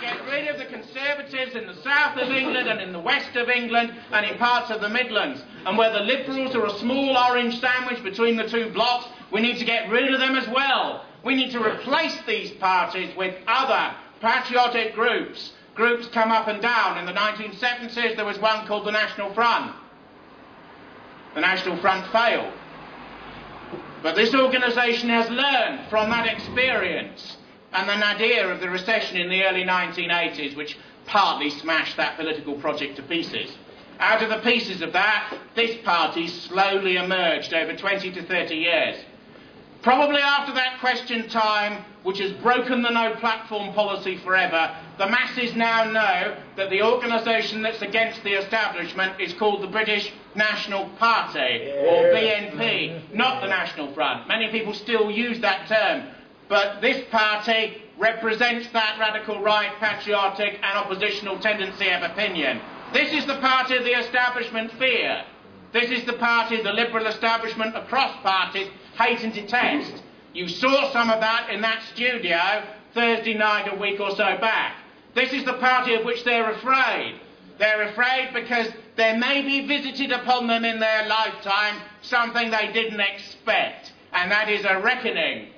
get rid of the Conservatives in the south of England and in the west of England and in parts of the Midlands. And where the Liberals are a small orange sandwich between the two blocks, we need to get rid of them as well. We need to replace these parties with other patriotic groups. Groups come up and down. In the 1970s, there was one called the National Front. The National Front failed. But this organisation has learned from that experience and the nadir of the recession in the early 1980s, which partly smashed that political project to pieces. Out of the pieces of that, this party slowly emerged over 20 to 30 years. Probably after that question time, which has broken the no-platform policy forever, the masses now know that the organisation that's against the establishment is called the British National Party, or BNP, not the National Front. Many people still use that term, but this party represents that radical right, patriotic and oppositional tendency of opinion. This is the party the establishment fear. This is the party the liberal establishment across parties hate and detest. You saw some of that in that studio Thursday night a week or so back. This is the party of which they're afraid. They're afraid because there may be visited upon them in their lifetime something they didn't expect, and that is a reckoning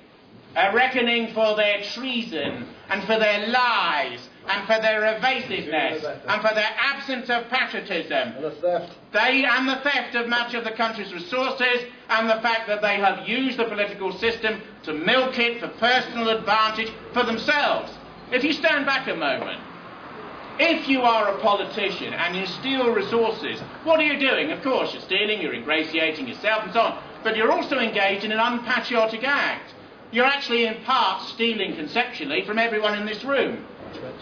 for their treason and for their lies and for their evasiveness and for their absence of patriotism. And the theft. And the theft of much of the country's resources, and the fact that they have used the political system to milk it for personal advantage for themselves. If you stand back a moment, if you are a politician and you steal resources, what are you doing? Of course, you're stealing, you're ingratiating yourself and so on, but you're also engaged in an unpatriotic act. You're actually in part stealing conceptually from everyone in this room,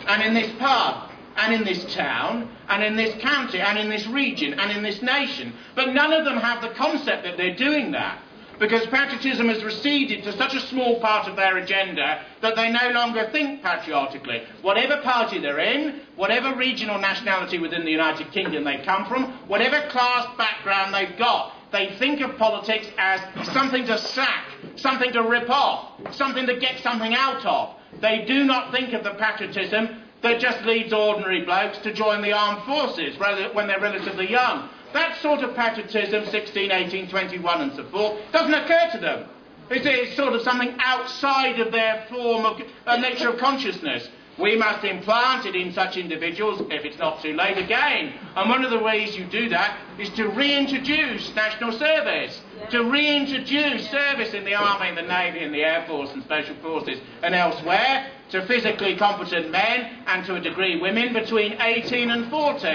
and in this park, and in this town, and in this county, and in this region, and in this nation. But none of them have the concept that they're doing that, because patriotism has receded to such a small part of their agenda that they no longer think patriotically. Whatever party they're in, whatever region or nationality within the United Kingdom they come from, whatever class background they've got, they think of politics as something to sack, something to rip off, something to get something out of. They do not think of the patriotism that just leads ordinary blokes to join the armed forces when they're relatively young. That sort of patriotism, 16, 18, 21 and so forth, doesn't occur to them. It's sort of something outside of their form of nature of consciousness. We must implant it in such individuals, if it's not too late again. And one of the ways you do that is to reintroduce national service, to reintroduce service in the Army, in the Navy, in the Air Force and Special Forces and elsewhere, to physically competent men and to a degree women between 18 and 40.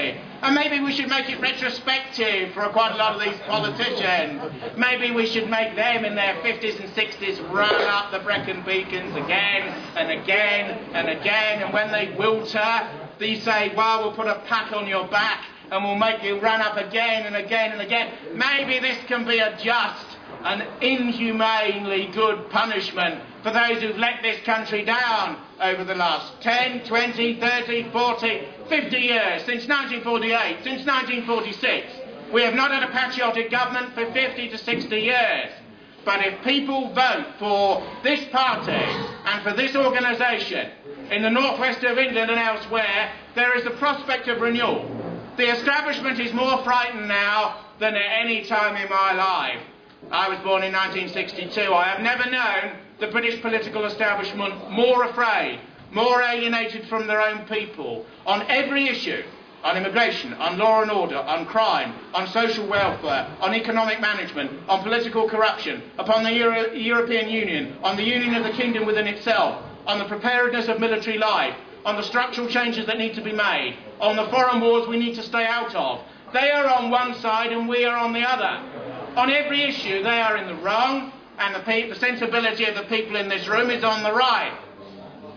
And maybe we should make it retrospective for quite a lot of these politicians. Maybe we should make them in their 50s and 60s run up the Brecon Beacons again and again and again, and when they wilter, they say, well, we'll put a pack on your back and we'll make you run up again and again and again. Maybe this can be a just and inhumanely good punishment for those who've let this country down over the last 10, 20, 30, 40, 50 years, since 1948, since 1946. We have not had a patriotic government for 50 to 60 years. But if people vote for this party and for this organisation in the northwest of England and elsewhere, there is the prospect of renewal. The establishment is more frightened now than at any time in my life. I was born in 1962. I have never known the British political establishment more afraid, more alienated from their own people, on every issue, on immigration, on law and order, on crime, on social welfare, on economic management, on political corruption, upon the European Union, on the union of the kingdom within itself, on the preparedness of military life, on the structural changes that need to be made, on the foreign wars we need to stay out of. They are on one side and we are on the other. On every issue they are in the wrong, and the sensibility of the people in this room is on the right.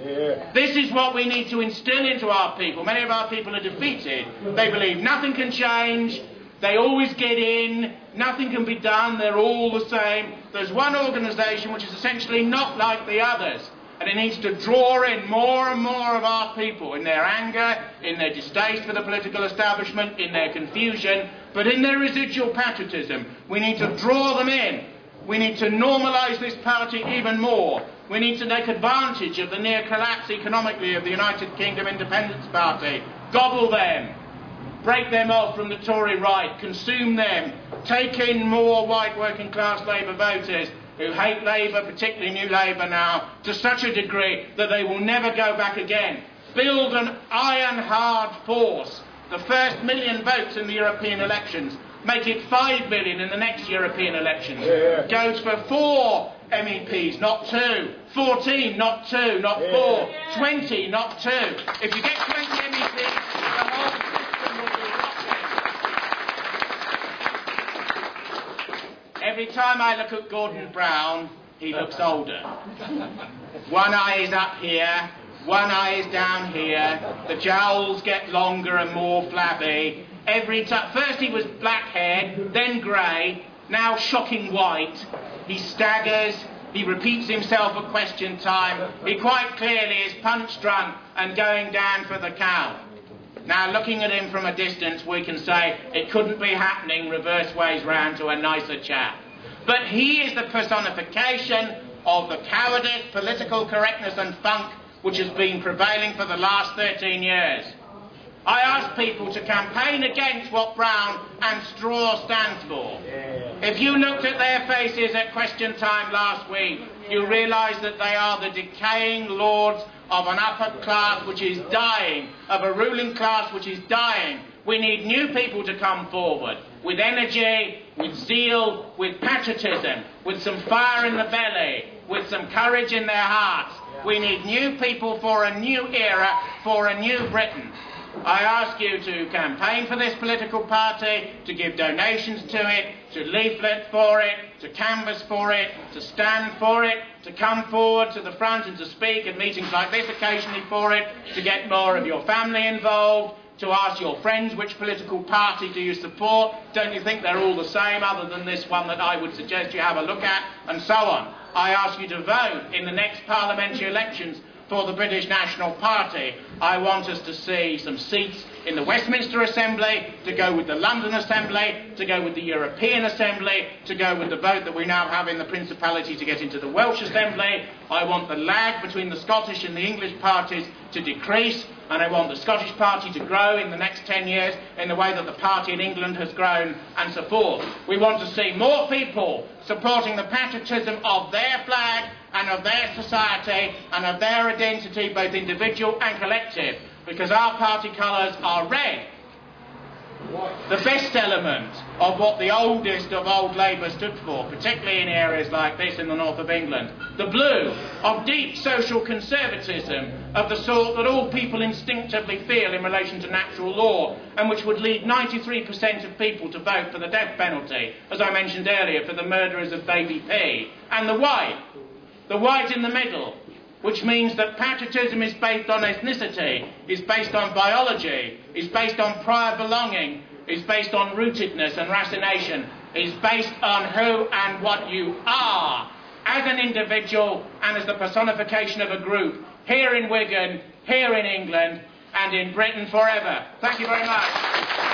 Yeah. This is what we need to instill into our people. Many of our people are defeated. They believe nothing can change, they always get in, nothing can be done, they're all the same. There's one organisation which is essentially not like the others, and it needs to draw in more and more of our people in their anger, in their distaste for the political establishment, in their confusion, but in their residual patriotism. We need to draw them in. We need to normalise this party even more. We need to take advantage of the near collapse economically of the United Kingdom Independence Party. Gobble them. Break them off from the Tory right. Consume them. Take in more white working class Labour voters who hate Labour, particularly New Labour now, to such a degree that they will never go back again. Build an iron-hard force. The first million votes in the European elections. Make it 5 million in the next European elections. Goes for 4 MEPs, not 2. 14, not 2, not 4. 20, not 2. If you get 20 MEPs, the whole system will be rotted. Every time I look at Gordon Brown, he looks older. One eye is up here, one eye is down here. The jowls get longer and more flabby. Every time, first he was black-haired, then grey, now shocking white. He staggers, he repeats himself at question time. He quite clearly is punch-drunk and going down for the count. Now, looking at him from a distance, we can say it couldn't be happening reverse ways round to a nicer chap. But he is the personification of the cowardice, political correctness and funk which has been prevailing for the last 13 years. I ask people to campaign against what Brown and Straw stands for. If you looked at their faces at question time last week, you realise that they are the decaying lords of an upper class which is dying, of a ruling class which is dying. We need new people to come forward with energy, with zeal, with patriotism, with some fire in the belly, with some courage in their hearts. We need new people for a new era, for a new Britain. I ask you to campaign for this political party, to give donations to it, to leaflet for it, to canvass for it, to stand for it, to come forward to the front and to speak at meetings like this occasionally for it, to get more of your family involved, to ask your friends which political party do you support. Don't you think they're all the same other than this one that I would suggest you have a look at, and so on. I ask you to vote in the next parliamentary elections for the British National Party. I want us to see some seats in the Westminster Assembly, to go with the London Assembly, to go with the European Assembly, to go with the vote that we now have in the Principality to get into the Welsh Assembly. I want the lag between the Scottish and the English parties to decrease, and I want the Scottish Party to grow in the next 10 years in the way that the party in England has grown, and so forth. We want to see more people supporting the patriotism of their flag and of their society and of their identity, both individual and collective, because our party colours are red. The best element of what the oldest of old Labour stood for, particularly in areas like this in the north of England. The blue of deep social conservatism, of the sort that all people instinctively feel in relation to natural law, and which would lead 93% of people to vote for the death penalty, as I mentioned earlier, for the murderers of Baby P. And the white in the middle, which means that patriotism is based on ethnicity, is based on biology, is based on prior belonging, is based on rootedness and racination, is based on who and what you are as an individual and as the personification of a group, here in Wigan, here in England, and in Britain forever. Thank you very much.